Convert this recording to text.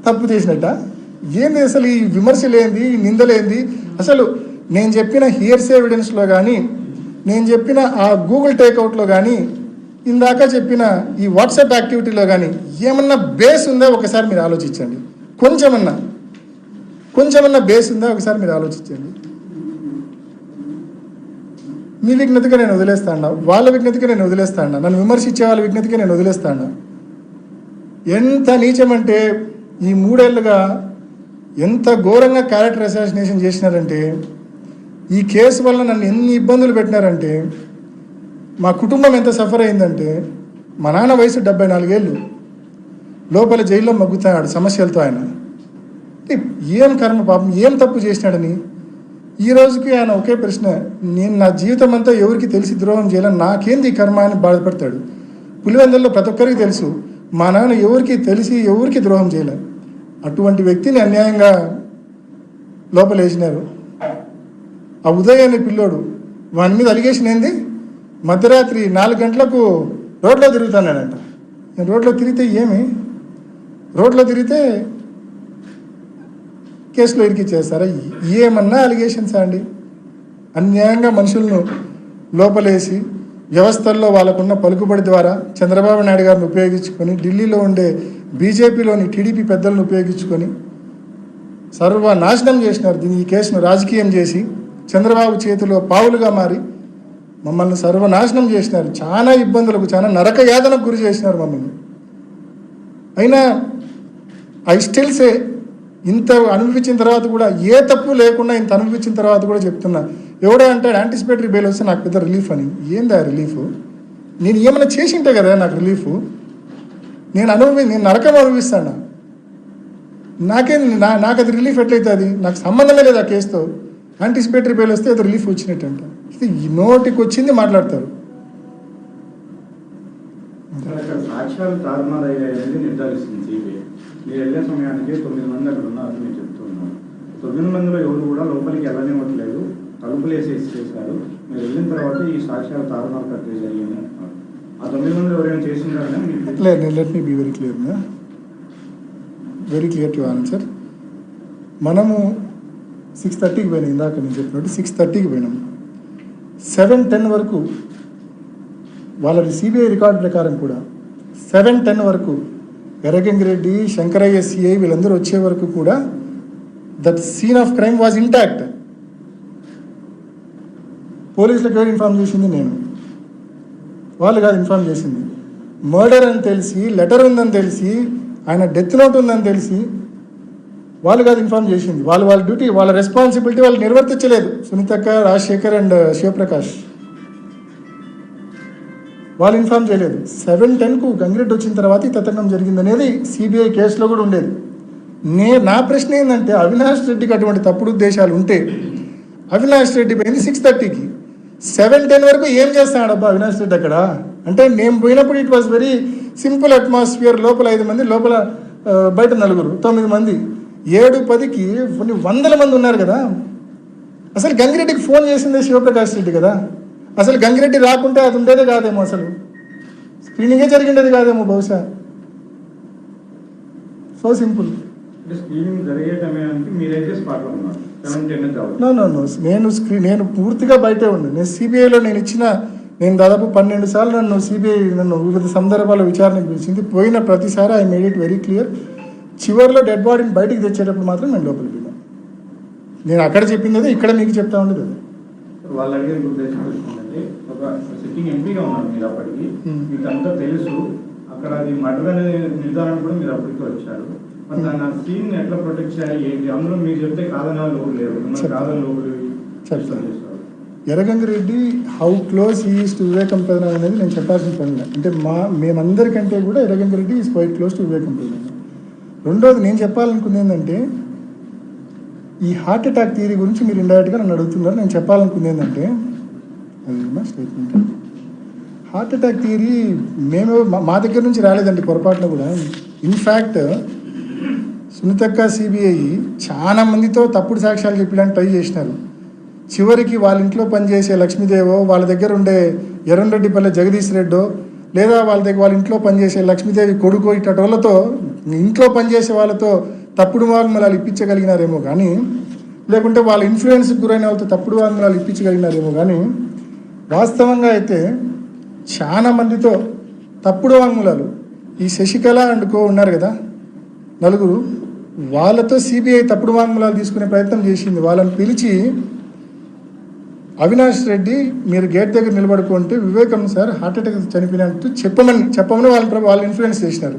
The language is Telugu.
తప్పు చేసినట్ట? ఏంది అసలు ఈ విమర్శలేంది, ఈ నిందలేంది? అసలు నేను చెప్పిన హియర్స్ ఎవిడెన్స్లో కానీ, నేను చెప్పిన ఆ గూగుల్ టేక్అవుట్లో కానీ, ఇందాక చెప్పిన ఈ వాట్సాప్ యాక్టివిటీలో కానీ ఏమన్నా బేస్ ఉందా ఒకసారి మీరు ఆలోచించండి. కొంచెమన్నా బేస్ ఉందా ఒకసారి మీరు ఆలోచించండి. మీ విజ్ఞతగా నేను వదిలేస్తాను, వాళ్ళ విజ్ఞతగా నేను వదిలేస్తాను, నన్ను విమర్శించే వాళ్ళ విజ్ఞతగా నేను వదిలేస్తాను. ఎంత నీచమంటే ఈ 3 ఏళ్ళుగా ఎంత ఘోరంగా క్యారెక్టర్ అసాసినేషన్ చేసినారంటే, ఈ కేసు వల్ల నన్ను ఎన్ని ఇబ్బందులు పెట్టినారంటే, మా కుటుంబం ఎంత సఫర్ అయిందంటే, మా నాన్న వయసు 74 ఏళ్ళు, లోపల జైల్లో మగ్గుతాడు సమస్యలతో. ఆయన ఏం కర్మ పాపం, ఏం తప్పు చేసినాడని ఈ రోజుకి ఆయన ఒకే ప్రశ్న, నేను నా జీవితం అంతా ఎవరికి తెలిసి ద్రోహం చేయాలని, నాకేంది ఈ కర్మ అని బాధపడతాడు. పులివెందుల్లో ప్రతి ఒక్కరికి తెలుసు మా నాన్న ఎవరికి తెలిసి ఎవరికి ద్రోహం చేయలేదు. అటువంటి వ్యక్తిని అన్యాయంగా లోపలేసినారు. ఆ ఉదయ్ అనే పిల్లోడు, వాని మీద అలిగేషన్ ఏంది, మధ్యరాత్రి 4 గంటలకు రోడ్లో తిరుగుతానంట. నేను రోడ్లో తిరిగితే రోడ్లో తిరిగితే కేసులో ఇరికిచ్చేస్తారా? ఏమన్నా అలిగేషన్సా అండి? అన్యాయంగా మనుషులను లోపలేసి వ్యవస్థల్లో వాళ్ళకున్న పలుకుబడి ద్వారా చంద్రబాబు నాయుడు గారిని ఉపయోగించుకొని, ఢిల్లీలో ఉండే బీజేపీలోని టీడీపీ పెద్దలను ఉపయోగించుకొని సర్వనాశనం చేసినారు. ఈ కేసును రాజకీయం చేసి చంద్రబాబు చేతిలో పావులుగా మారి మమ్మల్ని సర్వనాశనం చేసినారు. చాలా ఇబ్బందులకు, చాలా నరక యాతనకు గురి చేసినారు మమ్మల్ని. అయినా ఐ స్టిల్ సే, ఇంత అనుభవించిన తర్వాత కూడా, ఏ తప్పు లేకుండా ఇంత అనుభవించిన తర్వాత కూడా చెప్తున్నా, ఎవడో అంటాడు యాంటిసిపేటరీ బెయిల్ వస్తే నాకు పెద్ద రిలీఫ్ అని. ఏందా రిలీఫ్? నేను ఏమైనా చేసింటే కదా నాకు రిలీఫ్. నేను నరకం అనుభవిస్తాను. నాకు అది రిలీఫ్ ఎట్లయితుంది? నాకు సంబంధమే లేదు ఆ కేసుతో. యాంటిసిపేటరీ బెయిల్ వస్తే అది రిలీఫ్ వచ్చినట్టంట. ఇది నోటికి వచ్చింది మాట్లాడతారు. సాక్ష్యాలు తారుమారయ్యాయని నిర్ధారిస్తుంది సిబిఐ. మీరు వెళ్ళే సమయానికి 9 మంది అక్కడ ఉన్నారని మీరు చెప్తున్నారు. 9 మందిలో ఎవరు కూడా లోపలికి వెళ్ళనివ్వట్లేదు, తలుపులు వేసేసి చేశారు. మీరు వెళ్ళిన తర్వాత ఈ సాక్ష్యాలు తారుమారు ప్రక్రియ జరిగింది అంటున్నారు. ఆ 9 మందిలో ఎవరైనా చేసింటారని let me be very clear to answer. మనము 6:30కి పోయినాం. ఇందాక నేను చెప్పినట్టు 6:30కి పోయినాం. 7:10 వరకు వాళ్ళ సిబిఐ రికార్డు ప్రకారం కూడా 7:10 వరకు ఎర్రగంగిరెడ్డి, శంకరయ్య సిఐ వీళ్ళందరూ వచ్చే వరకు కూడా that scene of crime was intact. పోలీసులకు ఎవరు ఇన్ఫార్మ్ చేసింది? నేను. వాళ్ళు కాదు ఇన్ఫార్మ్ చేసింది. మర్డర్ అని తెలిసి, లెటర్ ఉందని తెలిసి, ఆయన డెత్ నోట్ ఉందని తెలిసి వాళ్ళు కాదు ఇన్ఫార్మ్ చేసింది. వాళ్ళ డ్యూటీ, వాళ్ళ రెస్పాన్సిబిలిటీ వాళ్ళు నిర్వర్తించలేదు. సునీతక్క, రాజశేఖర్ అండ్ శివప్రకాష్ వాళ్ళు ఇన్ఫార్మ్ చేయలేదు. 7:10కు గంగిరెడ్డి వచ్చిన తర్వాత ఈ తతంగం జరిగిందనేది సిబిఐ కేసులో కూడా ఉండేది. నా ప్రశ్న ఏంటంటే, అవినాష్ రెడ్డికి అటువంటి తప్పుడు ఉద్దేశాలు ఉంటే అవినాష్ రెడ్డి పోయింది 6:30కి. 7:10 వరకు ఏం చేస్తాడబ్బా అవినాష్ రెడ్డి అక్కడ? అంటే నేను పోయినప్పుడు it was very simple atmosphere. లోపల 5 మంది, లోపల బయట 4, 9 మంది. 7:10కి కొన్ని 100 మంది ఉన్నారు కదా. అసలు గంగిరెడ్డికి ఫోన్ చేసిందే శివప్రకాష్ రెడ్డి కదా. అసలు గంగిరెడ్డి రాకుంటే అది ఉండేదే కాదేమో, అసలు స్క్రీనింగే జరిగిండేది కాదేమో బహుశా. So simple. నేను పూర్తిగా బయటే ఉండే. నేను సిబిఐలో నేను దాదాపు 12 సార్లు సిబిఐ వివిధ సందర్భాల్లో విచారణకు పిలిచింది. పోయిన ప్రతిసారి I made it very clear. చివరిలో డెడ్ బాడీని బయటికి తెచ్చేటప్పుడు మాత్రం నేను లోపలికి వెళ్ళాను. నేను అక్కడ చెప్పింది అదే, ఇక్కడ మీకు చెప్తా ఉండేది అదే. వాళ్ళు అడిగే ఉద్దేశం ఏంటంటే, ఒక సిట్టింగ్ ఎంపీగా ఉన్నారు మీరు అప్పటికి, మీకు అంతా తెలుసు. అక్కడ అది మర్డర్ అనే నిర్ధారణ కూడా మీరు అప్పటికి వచ్చారు. మరి దాన్ని ఆ సీన్ ఎట్లా ప్రొటెక్ట్ చేయాలి ఏంటి? అందులో మీరు చెప్తే కాదని లోపు లేరు, కాదని లోపు చెప్తాను. Erra Gangi Reddy how close he is to వివేకం పెదన అనేది నేను చెప్పాల్సిన పని. అంటే మేమందరికంటే కూడా Erra Gangi Reddy is quiet close to వివేకం పెదన. రెండోది నేను చెప్పాలనుకుంది ఏంటంటే, ఈ హార్ట్ అటాక్ థియరీ గురించి మీరు ఇండైరెక్ట్గా నన్ను అడుగుతున్నారు. నేను చెప్పాలనుకుంది ఏంటంటే, అది మా స్టేట్మెంట్. హార్ట్ అటాక్ థియరీ మా దగ్గర నుంచి రాలేదండి పొరపాటున కూడా. ఇన్ఫ్యాక్ట్ సునీతక్క, సిబిఐ చాలా మందితో తప్పుడు సాక్ష్యాలు చెప్పడానికి ట్రై చేసినారు. చివరికి వాళ్ళ ఇంట్లో పనిచేసే లక్ష్మీదేవో, వాళ్ళ దగ్గర ఉండే ఎర్రంరెడ్డిపల్లె జగదీష్ రెడ్డో, లేదా వాళ్ళ ఇంట్లో పనిచేసే లక్ష్మీదేవి కొడుకు ఇట్టటి వాళ్ళతో ఇంట్లో పనిచేసే వాళ్ళతో తప్పుడు వాంగ్మూలాలు ఇప్పించగలిగినారేమో కానీ, లేకుంటే వాళ్ళ ఇన్ఫ్లుయెన్స్కి గురైన వాళ్ళతో తప్పుడు వాంగ్మూలాలు ఇప్పించగలిగినారేమో కానీ, వాస్తవంగా అయితే చాలా మందితో తప్పుడు వాంగ్మూలాలు ఈ శశికళ అండ్ కో ఉన్నారు కదా నలుగురు, వాళ్ళతో సిబిఐ తప్పుడు వాంగ్మూలాలు తీసుకునే ప్రయత్నం చేసింది. వాళ్ళని పిలిచి అవినాష్ రెడ్డి మీరు గేట్ దగ్గర నిలబడుకుంటే వివేకం సార్ హార్ట్ అటాక్ చనిపోయినట్టు చెప్పమని వాళ్ళు ఇన్ఫ్లుయెన్స్ చేసినారు.